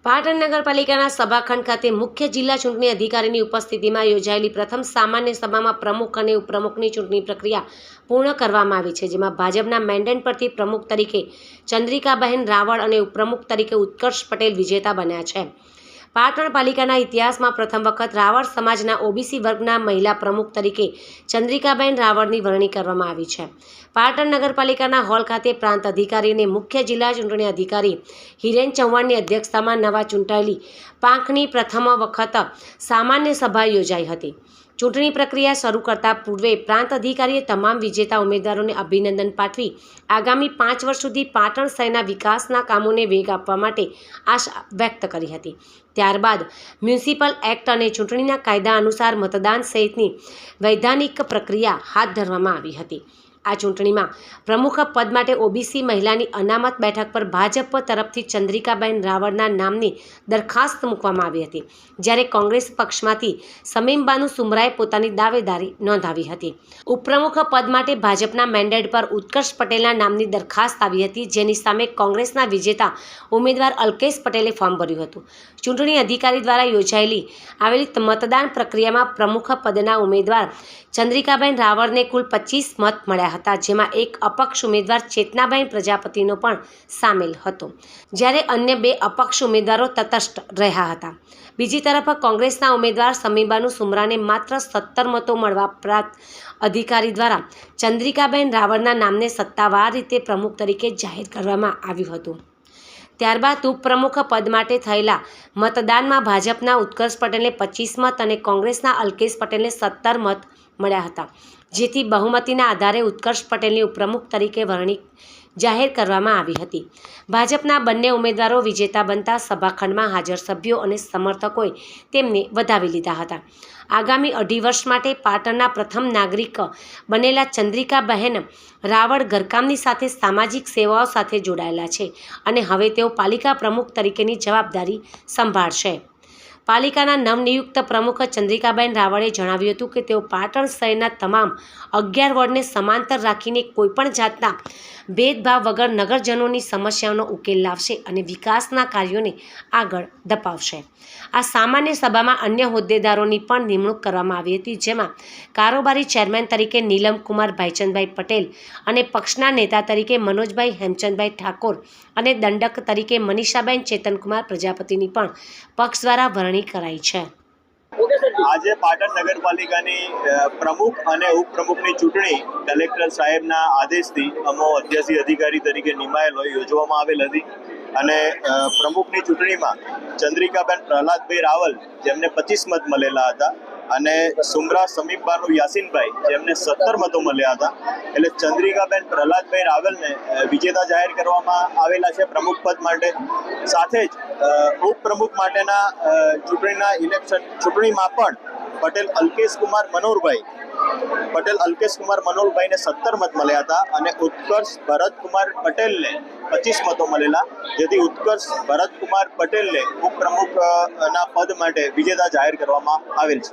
પાટણ નગરપાલિકાના સભાખંડ ખાતે મુખ્ય જિલ્લા ચૂંટણી અધિકારીની ઉપસ્થિતિમાં યોજાયેલી પ્રથમ સામાન્ય સભામાં પ્રમુખ અને ઉપપ્રમુખની ચૂંટણી પ્રક્રિયા પૂર્ણ કરવામાં આવી છે, જેમાં ભાજપના મેન્ડેટ પરથી પ્રમુખ તરીકે ચંદ્રિકાબહેન રાવળ અને ઉપપ્રમુખ તરીકે ઉત્કર્ષ પટેલ વિજેતા બન્યા છે. પાટણ પાલિકાના ઇતિહાસમાં પ્રથમ વખત રાવળ સમાજના ઓબીસી વર્ગના મહિલા પ્રમુખ તરીકે ચંદ્રિકાબહેન રાવળની વરણી કરવામાં આવી છે. પાટણ નગરપાલિકાના હોલ ખાતે પ્રાંત અધિકારી અને મુખ્ય જિલ્લા ચૂંટણી અધિકારી હિરેન ચૌહાણની અધ્યક્ષતામાં નવા ચૂંટાયેલી પાંખની પ્રથમ વખત સામાન્ય સભા યોજાઈ હતી. ચૂંટણી પ્રક્રિયા શરૂ કરતા પૂર્વે પ્રાંત અધિકારીએ તમામ વિજેતા ઉમેદવારોને અભિનંદન પાઠવી આગામી 5 વર્ષ સુધી પાટણ શહેરના વિકાસના કામોને વેગ આપવા માટે આશા વ્યક્ત કરી હતી. ત્યારબાદ મ્યુનિસિપલ એક્ટ અને ચૂંટણીના કાયદા અનુસાર મતદાન સહિતની વૈધાનિક પ્રક્રિયા હાથ ધરવામાં આવી હતી. આ ચૂંટણીમાં પ્રમુખ પદ માટે ઓબીસી મહિલાની અનામત બેઠક પર ભાજપ તરફથી ચંદ્રિકાબહેન રાવળના નામની દરખાસ્ત મૂકવામાં આવી હતી, જ્યારે કોંગ્રેસ પક્ષમાંથી સમીમબાનુ સુમરાએ પોતાની દાવેદારી નોંધાવી હતી. ઉપપ્રમુખ પદ માટે ભાજપના મેન્ડેટ પર ઉત્કર્ષ પટેલના નામની દરખાસ્ત આવી હતી, જેની સામે કોંગ્રેસના વિજેતા ઉમેદવાર અલ્કેશ પટેલે ફોર્મ ભર્યું હતું. ચૂંટણી અધિકારી દ્વારા યોજાયેલી આવેલી મતદાન પ્રક્રિયામાં પ્રમુખ પદના ઉમેદવાર ચંદ્રિકાબહેન રાવળને કુલ 25 મત મળ્યા હતા, જેમાં એક અપક્ષ ઉમેદવાર ચેતનાબહેન પ્રજાપતિનો પણ સામેલ હતો, જ્યારે અન્ય 2 અપક્ષ ઉમેદવારો તટસ્થ રહ્યા હતા. બીજી તરફ કોંગ્રેસના ઉમેદવાર સમીમબાનુ સુમરાને માત્ર 17 મતો મળવા પ્રાંત અધિકારી દ્વારા ચંદ્રિકાબહેન રાવળના નામને સત્તાવાર રીતે પ્રમુખ તરીકે જાહેર કરવામાં આવ્યું હતું. ત્યારબાદ ઉપપ્રમુખ પદ માટે થયેલા મતદાનમાં ભાજપના ઉત્કર્ષ પટેલને 25 મત અને કોંગ્રેસના અલ્કેશ પટેલને 17 મત મળ્યા હતા, જેથી બહુમતીના આધારે ઉત્કર્ષ પટેલની ઉપપ્રમુખ તરીકે વરણી જાહેર કરવામાં આવી હતી. ભાજપના બંને ઉમેદવારો વિજેતા બનતા સભાખંડમાં હાજર સભ્યો અને સમર્થકોએ તેમને વધાવી લીધા હતા. આગામી 2.5 વર્ષ માટે પાટણના પ્રથમ નાગરિક બનેલા ચંદ્રિકાબહેન રાવળ ઘરકામની સાથે સામાજિક સેવાઓ સાથે જોડાયેલા છે અને હવે તેઓ પાલિકા પ્રમુખ તરીકેની જવાબદારી સંભાળશે. પાલિકાના નવનિયુક્ત પ્રમુખ ચંદ્રિકાબહેન રાવળે જણાવ્યું હતું કે તેઓ પાટણ શહેરના તમામ 11 વોર્ડને સમાંતર રાખીને કોઈપણ જાતના ભેદભાવ વગર નગરજનોની સમસ્યાઓનો ઉકેલ લાવશે અને વિકાસના કાર્યોને આગળ ધપાવશે. આ સામાન્ય સભામાં અન્ય હોદ્દેદારોની પણ નિમણૂક કરવામાં આવી હતી, જેમાં કારોબારી ચેરમેન તરીકે નીલમકુમાર ભાઈચંદભાઈ પટેલ અને પક્ષના નેતા તરીકે મનોજભાઈ હેમચંદભાઈ ઠાકોર અને દંડક તરીકે મનીષાબેન ચેતનકુમાર પ્રજાપતિની પણ પક્ષ દ્વારા વરણી કરાઈ છે. આજે પાટણ નગરપાલિકાની પ્રમુખ અને ઉપપ્રમુખની ચૂંટણી કલેક્ટર સાહેબના આદેશથી અમો અધ્યક્ષી અધિકારી તરીકે નિમાયેલ હોય યોજવામાં આવેલ હતી અને પ્રમુખની ચૂંટણીમાં ચંદ્રિકાબેન પ્રહલાદભાઈ રાવલ જેમને 25 મત મળેલા હતા અને સુમરા સમીમબાનુ યાસીનભાઈ જેમને 17 મતો મળ્યા હતા. એટલે ચંદ્રિકાબેન પ્રહલાદભાઈ રાવલને વિજેતા જાહેર કરવામાં આવેલા છે પ્રમુખ પદ માટે. સાથે જ ઉપપ્રમુખ માટેના ચૂંટણીમાં પણ પટેલ અલ્કેશ કુમાર મનોહરભાઈને 17 મત મળ્યા હતા અને ઉત્કર્ષ ભરતકુમાર પટેલને 25 મતો મળેલા, જેથી ઉત્કર્ષ ભરતકુમાર પટેલને ઉપપ્રમુખના પદ માટે વિજેતા જાહેર કરવામાં આવેલ છે.